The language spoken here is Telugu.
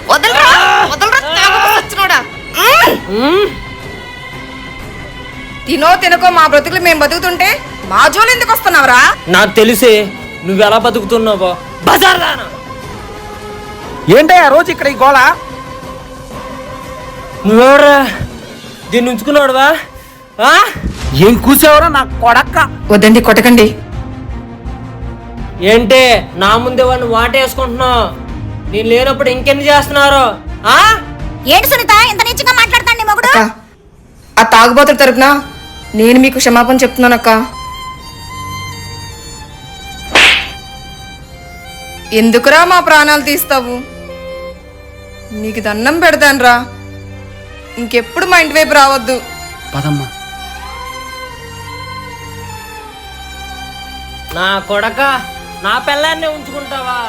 వదలరా వదలరా తాగబోసొచ్చినోడా. తినో తినకో మా బ్రతుకులు మేము బతుకుతుంటే మా జోలు ఎందుకు వస్తున్నావురా? నాకు తెలిసే నువ్వెలా బతుకుతున్నావో. బజార్ దానా ఏంటయ్యా రోజు ఇక్కడ ఈ గోళ? నువ్వెవరా దీన్ని ఉంచుకున్నాడువా? ఏం కూసేవరా నా కొడక్క? వద్దండి కొట్టకండి. ఏంటే నా ముందే వాడిని వాటేసుకుంటున్నావు? నేను లేనప్పుడు ఇంకెన్ని చేస్తున్నారు? ఏంటి సునీత ఇంత నీచంగా మాట్లాడతాండి మొగుడు? అక్క, ఆ తాగుబోతుల తరపున నేను మీకు క్షమాపణ చెప్తున్నానక్క. ఎందుకురా మా ప్రాణాలు తీస్తావు? నీకు దండం పెడతానురా, ఇంకెప్పుడు మా ఇంటి వైపు రావద్దు. పదమ్మా. నా కొడక నా పిల్లాన్నే ఉంచుకుంటావా?